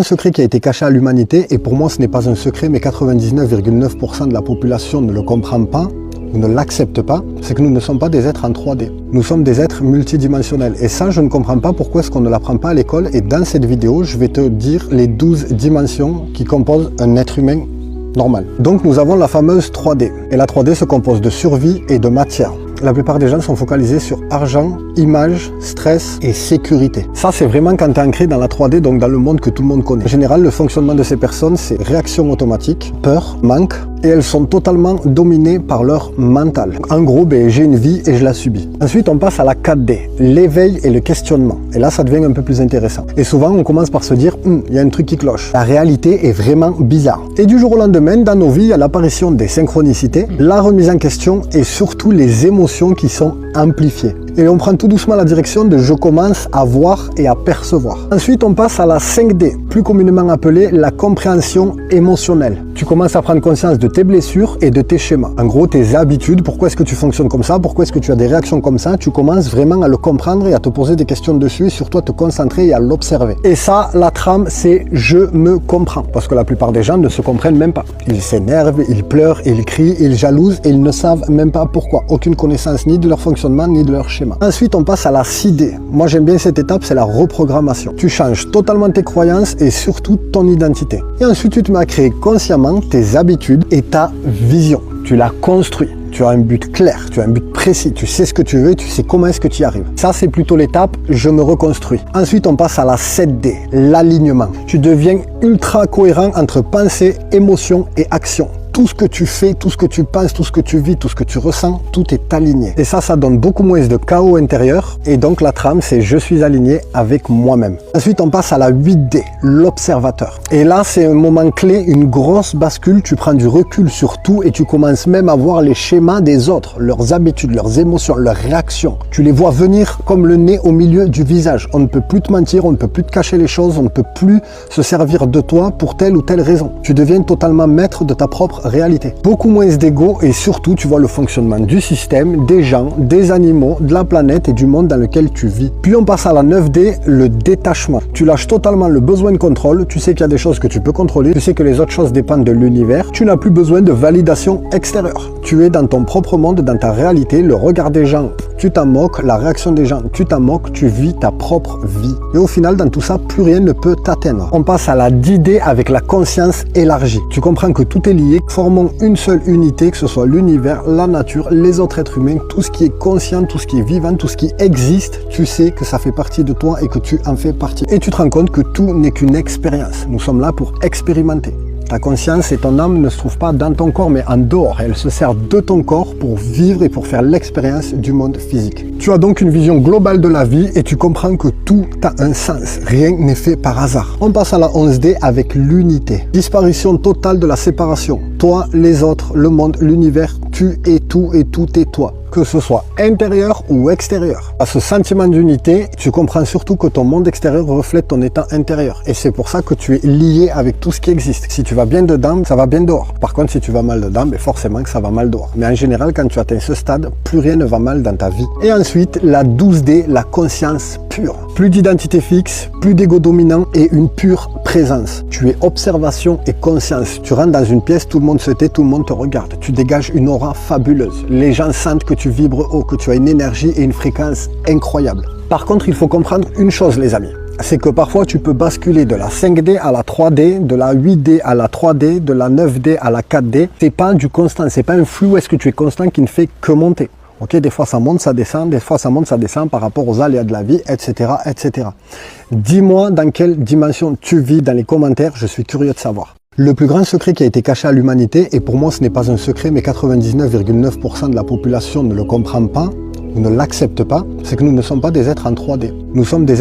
grand secret qui a été caché à l'humanité, et pour moi ce n'est pas un secret, mais 99,9% de la population ne le comprend pas ou ne l'accepte pas, c'est que nous ne sommes pas des êtres en 3D. Nous sommes des êtres multidimensionnels. Et ça, je ne comprends pas pourquoi est-ce qu'on ne l'apprend pas à l'école. Et dans cette vidéo, je vais te dire les 12 dimensions qui composent un être humain normal. Donc nous avons la fameuse 3D. Et la 3D se compose de survie et de matière. La plupart des gens sont focalisés sur argent, image, stress et sécurité. Ça, c'est vraiment quand tu es ancré dans la 3D, donc dans le monde que tout le monde connaît. En général, le fonctionnement de ces personnes, c'est réaction automatique, peur, manque, et elles sont totalement dominées par leur mental. En gros, j'ai une vie et je la subis. Ensuite, on passe à la 4D, l'éveil et le questionnement. Et là, ça devient un peu plus intéressant. Et souvent, on commence par se dire, il y a un truc qui cloche. La réalité est vraiment bizarre. Et du jour au lendemain, dans nos vies, il y a l'apparition des synchronicités, la remise en question et surtout les émotions qui sont amplifiées. Et on prend tout doucement la direction de je commence à voir et à percevoir. Ensuite, on passe à la 5D, plus communément appelée la compréhension émotionnelle. Tu commences à prendre conscience de tes blessures et de tes schémas. En gros, tes habitudes, pourquoi est-ce que tu fonctionnes comme ça, pourquoi est-ce que tu as des réactions comme ça, tu commences vraiment à le comprendre et à te poser des questions dessus et surtout à te concentrer et à l'observer. Et ça, la trame, c'est je me comprends. Parce que la plupart des gens ne se comprennent même pas. Ils s'énervent, ils pleurent, ils crient, ils jalousent et ils ne savent même pas pourquoi. Aucune connaissance ni de leur fonctionnement ni de leur schéma. Ensuite, on passe à la 6D. Moi, j'aime bien cette étape, c'est la reprogrammation. Tu changes totalement tes croyances et surtout ton identité. Et ensuite, tu te mets à créer consciemment tes habitudes et ta vision. Tu la construis. Tu as un but clair, tu as un but précis, tu sais ce que tu veux, tu sais comment est-ce que tu y arrives. Ça, c'est plutôt l'étape « je me reconstruis ». Ensuite, on passe à la 7D, l'alignement. Tu deviens ultra cohérent entre pensée, émotion et action. Tout ce que tu fais, tout ce que tu penses, tout ce que tu vis, tout ce que tu ressens, tout est aligné. Et ça donne beaucoup moins de chaos intérieur. Et donc la trame, c'est je suis aligné avec moi-même. Ensuite, on passe à la 8D, l'observateur. Et là, c'est un moment clé, une grosse bascule. Tu prends du recul sur tout et tu commences même à voir les schémas des autres, leurs habitudes, leurs émotions, leurs réactions. Tu les vois venir comme le nez au milieu du visage. On ne peut plus te mentir, on ne peut plus te cacher les choses, on ne peut plus se servir de toi pour telle ou telle raison. Tu deviens totalement maître de ta propre réalité. Beaucoup moins d'ego et surtout tu vois le fonctionnement du système, des gens, des animaux, de la planète et du monde dans lequel tu vis. Puis on passe à la 9D, le détachement. Tu lâches totalement le besoin de contrôle, tu sais qu'il y a des choses que tu peux contrôler, tu sais que les autres choses dépendent de l'univers, tu n'as plus besoin de validation extérieure. Tu es dans ton propre monde, dans ta réalité, le regard des gens, tu t'en moques, la réaction des gens, tu t'en moques, tu vis ta propre vie. Et au final, dans tout ça, plus rien ne peut t'atteindre. On passe à la 10D avec la conscience élargie. Tu comprends que tout est lié, formons une seule unité, que ce soit l'univers, la nature, les autres êtres humains, tout ce qui est conscient, tout ce qui est vivant, tout ce qui existe, tu sais que ça fait partie de toi et que tu en fais partie. Et tu te rends compte que tout n'est qu'une expérience. Nous sommes là pour expérimenter. Ta conscience et ton âme ne se trouvent pas dans ton corps, mais en dehors. Elle se sert de ton corps pour vivre et pour faire l'expérience du monde physique. Tu as donc une vision globale de la vie et tu comprends que tout a un sens. Rien n'est fait par hasard. On passe à la 11D avec l'unité. Disparition totale de la séparation. Toi, les autres, le monde, l'univers, tu es tout et tout est toi. Que ce soit intérieur ou extérieur. À ce sentiment d'unité, tu comprends surtout que ton monde extérieur reflète ton état intérieur. Et c'est pour ça que tu es lié avec tout ce qui existe. Si tu vas bien dedans, ça va bien dehors. Par contre, si tu vas mal dedans, forcément que ça va mal dehors. Mais en général, quand tu atteins ce stade, plus rien ne va mal dans ta vie. Et ensuite, la 12D, la conscience pure. Plus d'identité fixe, plus d'ego dominant et une pure présence. Tu es observation et conscience. Tu rentres dans une pièce, tout le monde se tait, tout le monde te regarde. Tu dégages une aura fabuleuse. Les gens sentent que tu vibres haut, que tu as une énergie et une fréquence incroyable. Par contre, il faut comprendre une chose, les amis. C'est que parfois, tu peux basculer de la 5D à la 3D, de la 8D à la 3D, de la 9D à la 4D. C'est pas du constant, c'est pas un flux où est-ce que tu es constant qui ne fait que monter. Ok, des fois ça monte, ça descend, des fois ça monte, ça descend par rapport aux aléas de la vie, etc., etc. Dis-moi dans quelle dimension tu vis dans les commentaires, je suis curieux de savoir. Le plus grand secret qui a été caché à l'humanité, et pour moi ce n'est pas un secret, mais 99,9% de la population ne le comprend pas ou ne l'accepte pas, c'est que nous ne sommes pas des êtres en 3D. Nous sommes des